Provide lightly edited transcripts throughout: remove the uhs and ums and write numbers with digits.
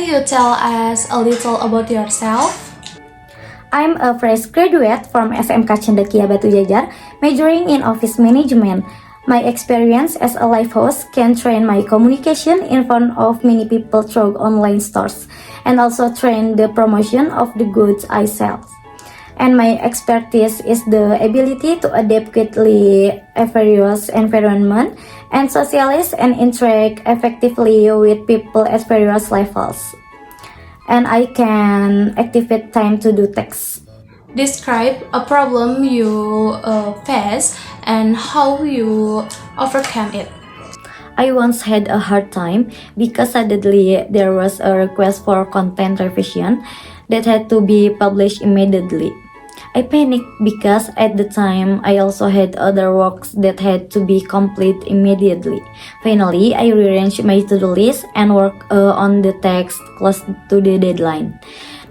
you tell us a little about yourself? I'm a fresh graduate from SMK Cendekia Batu Jajar, majoring in office management. My experience as a live host can train my communication in front of many people through online stores, and also train the promotion of the goods I sell. And my expertise is the ability to adapt quickly a various environment and socialize and interact effectively with people at various levels. And I can activate time to do tasks. Describe a problem you face and how you overcome it. I once had a hard time because suddenly there was a request for content revision that had to be published immediately. I panicked because at the time I also had other works that had to be complete immediately. Finally, I rearranged my to-do list and worked on the text close to the deadline.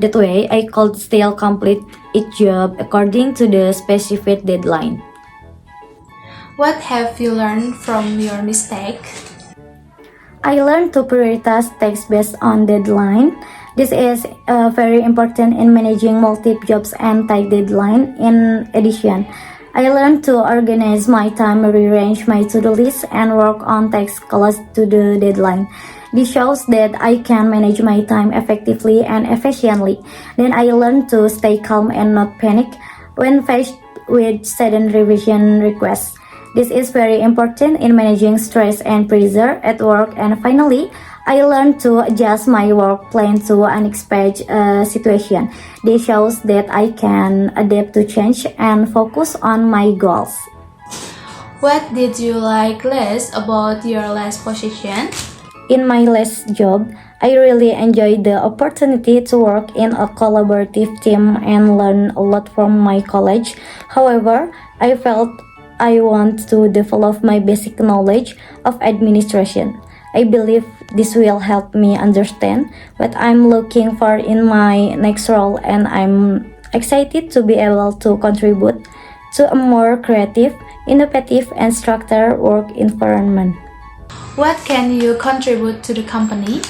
That way, I could still complete each job according to the specific deadline. What have you learned from your mistake? I learned to prioritize tasks based on deadline. This is very important in managing multiple jobs and tight deadline. In addition, I learned to organize my time, rearrange my to-do list, and work on tasks close to the deadline. This shows that I can manage my time effectively and efficiently. Then I learned to stay calm and not panic when faced with sudden revision requests. This is very important in managing stress and pressure at work. And finally, I learned to adjust my work plan to unexpected situation. This shows that I can adapt to change and focus on my goals. What did you like less about your last position? In my last job, I really enjoyed the opportunity to work in a collaborative team and learn a lot from my colleagues. However, I felt I want to develop my basic knowledge of administration. I believe this will help me understand what I'm looking for in my next role, and I'm excited to be able to contribute to a more creative, innovative, and structured work environment. What can you contribute to the company?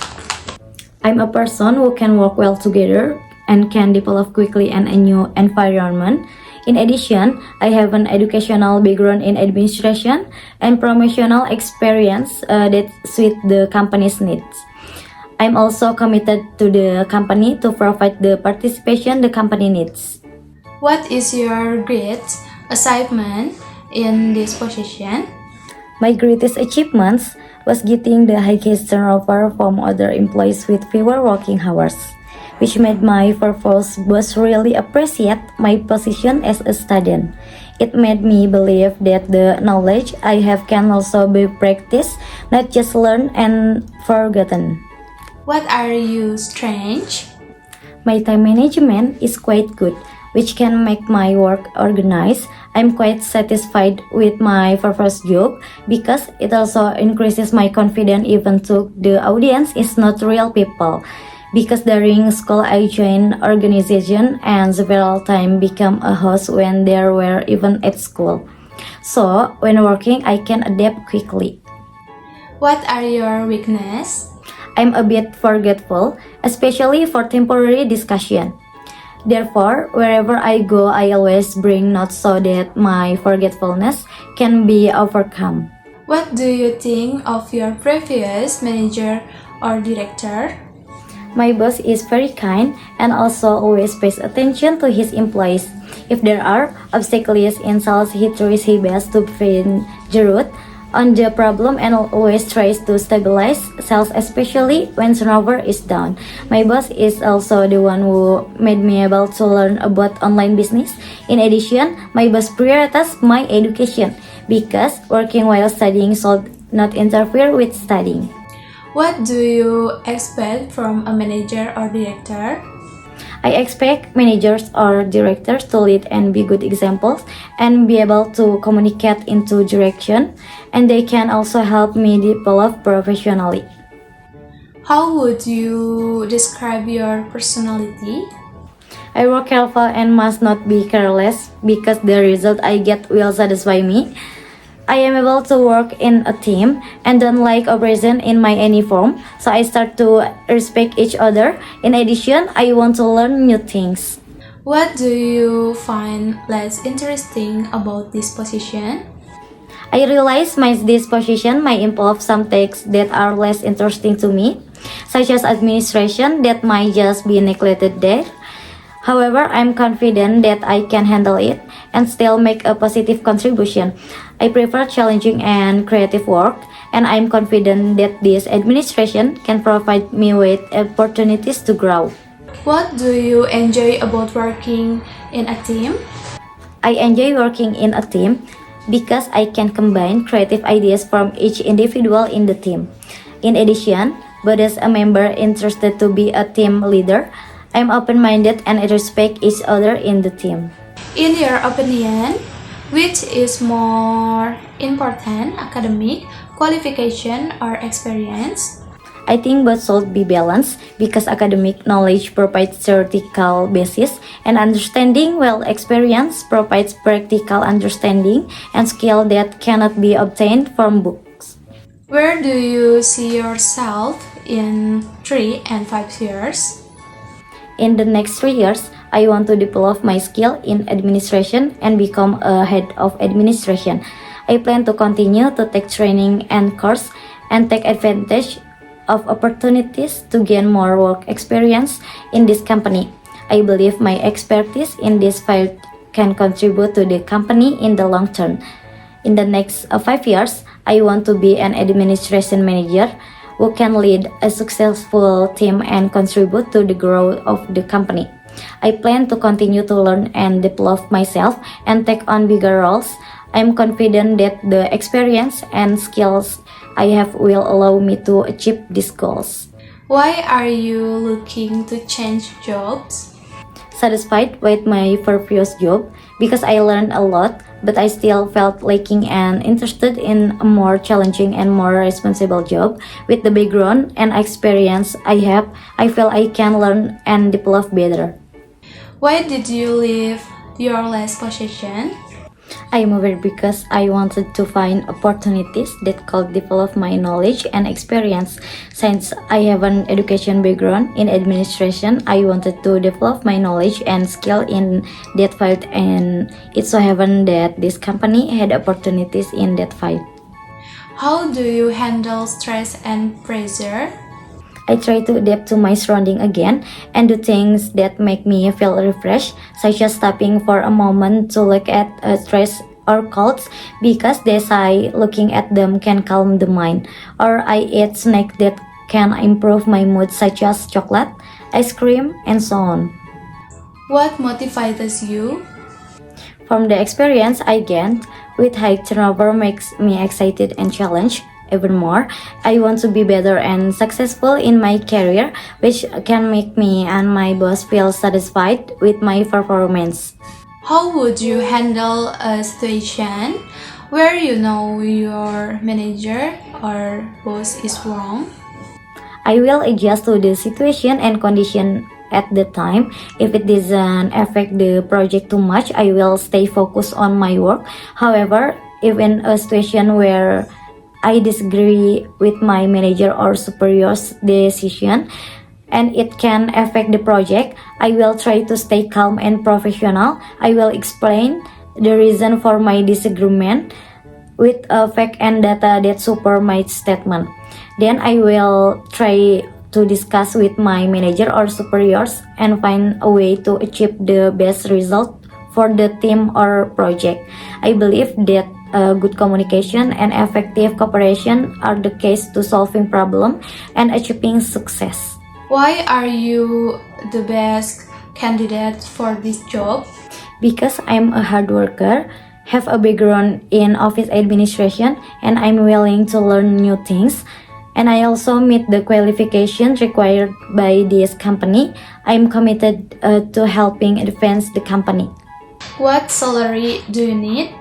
I'm a person who can work well together and can develop quickly in a new environment. In addition, I have an educational background in administration and professional experience that suit the company's needs. I'm also committed to the company to provide the participation the company needs. What is your great achievement in this position? My greatest achievements was getting the highest turnover from other employees with fewer working hours, which made my purpose boss really appreciate my position as a student. It made me believe that the knowledge I have can also be practiced, not just learned and forgotten. What are you strange? My time management is quite good, which can make my work organized. I'm quite satisfied with my first job because it also increases my confidence even though the audience is not real people. Because during school I joined organization and several times become a host when there were even at school. So when working I can adapt quickly. What are your weaknesses? I'm a bit forgetful, especially for temporary discussion. Therefore, wherever I go, I always bring notes so that my forgetfulness can be overcome. What do you think of your previous manager or director? My boss is very kind and also always pays attention to his employees. If there are obstacles in sales, he tries his best to find the root on the problem and always tries to stabilize sales, especially when turnover is down. My boss is also the one who made me able to learn about online business. In addition, my boss prioritizes my education because working while studying should not interfere with studying. What do you expect from a manager or director? I expect managers or directors to lead and be good examples and be able to communicate into direction, and they can also help me develop professionally. How would you describe your personality? I work careful and must not be careless because the result I get will satisfy me. I am able to work in a team and don't like oppression in my any form, so I start to respect each other. In addition, I want to learn new things. What do you find less interesting about this position? I realize this position might involve some tasks that are less interesting to me, such as administration that might just be neglected there. However, I'm confident that I can handle it and still make a positive contribution. I prefer challenging and creative work, and I'm confident that this administration can provide me with opportunities to grow. What do you enjoy about working in a team? I enjoy working in a team because I can combine creative ideas from each individual in the team. In addition, but as a member interested to be a team leader, I'm open-minded and I respect each other in the team. In your opinion, which is more important, academic, qualification, or experience? I think both should be balanced because academic knowledge provides theoretical basis and understanding, while experience provides practical understanding and skill that cannot be obtained from books. Where do you see yourself in 3 and 5 years? In the next 3 years, I want to develop my skill in administration and become a head of administration. I plan to continue to take training and course and take advantage of opportunities to gain more work experience in this company. I believe my expertise in this field can contribute to the company in the long term. In the next 5 years, I want to be an administration manager who can lead a successful team and contribute to the growth of the company. I plan to continue to learn and develop myself and take on bigger roles. I'm confident that the experience and skills I have will allow me to achieve these goals. Why are you looking to change jobs? Satisfied with my previous job because I learned a lot, but I still felt lacking and interested in a more challenging and more responsible job. With the background and experience I have, I feel I can learn and develop better. Why did you leave your last position? I moved because I wanted to find opportunities that could develop my knowledge and experience. Since I have an education background in administration, I wanted to develop my knowledge and skill in that field, and it so happened that this company had opportunities in that field. How do you handle stress and pressure? I try to adapt to my surrounding again and do things that make me feel refreshed, such as stopping for a moment to look at stress or clouds because they say looking at them can calm the mind. Or I eat snacks that can improve my mood, such as chocolate, ice cream, and so on. What motivates you? From the experience I gained with high turnover makes me excited and challenged. Even more, I want to be better and successful in my career, which can make me and my boss feel satisfied with my performance. How would you handle a situation where you know your manager or boss is wrong? I will adjust to the situation and condition at the time. If it doesn't affect the project too much, I will stay focused on my work. However, if in a situation where I disagree with my manager or superior's decision and it can affect the project, I will try to stay calm and professional. I will explain the reason for my disagreement with a fact and data that support my statement. Then I will try to discuss with my manager or superiors and find a way to achieve the best result for the team or project. I believe that good communication and effective cooperation are the keys to solving problem and achieving success. Why are you the best candidate for this job? Because I'm a hard worker, have a background in office administration, and I'm willing to learn new things. And I also meet the qualifications required by this company. I'm committed to helping advance the company. What salary do you need?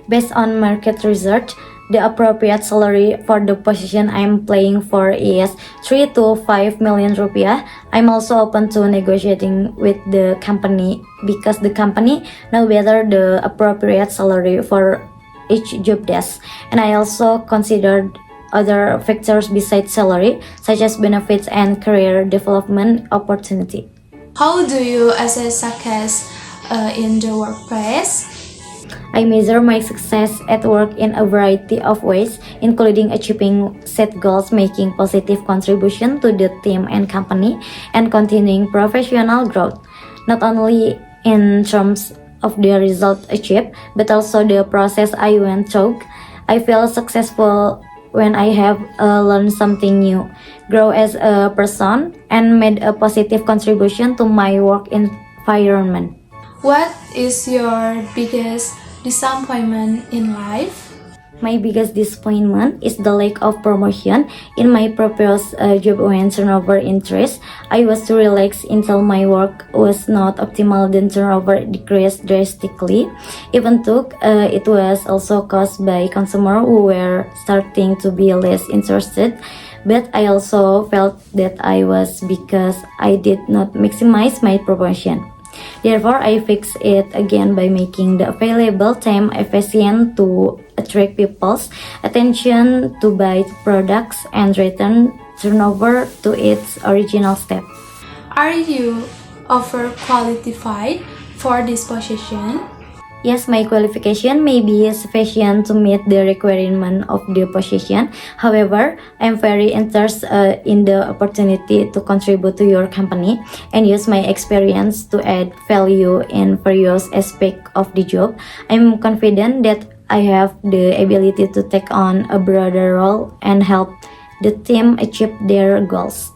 Based on market research, the appropriate salary for the position I'm playing for is 3 to 5 million rupiah. I'm also open to negotiating with the company because the company know better the appropriate salary for each job desk, and I also considered other factors besides salary, such as benefits and career development opportunity. How do you assess success in the workplace? I measure my success at work in a variety of ways, including achieving set goals, making positive contribution to the team and company, and continuing professional growth, not only in terms of the result achieved, but also the process I went through. I feel successful when I have learned something new, grow as a person, and made a positive contribution to my work environment. What is your biggest disappointment in life? My biggest disappointment is the lack of promotion in my previous job when turnover increased. I was too relaxed until my work was not optimal, then turnover decreased drastically. Even though it was also caused by consumers who were starting to be less interested. But I also felt that I was because I did not maximize my promotion. Therefore, I fix it again by making the available time efficient to attract people's attention to buy products and return turnover to its original state. Are you overqualified for this position? Yes, my qualification may be sufficient to meet the requirement of the position. However, I am very interested in the opportunity to contribute to your company and use my experience to add value in various aspects of the job. I am confident that I have the ability to take on a broader role and help the team achieve their goals.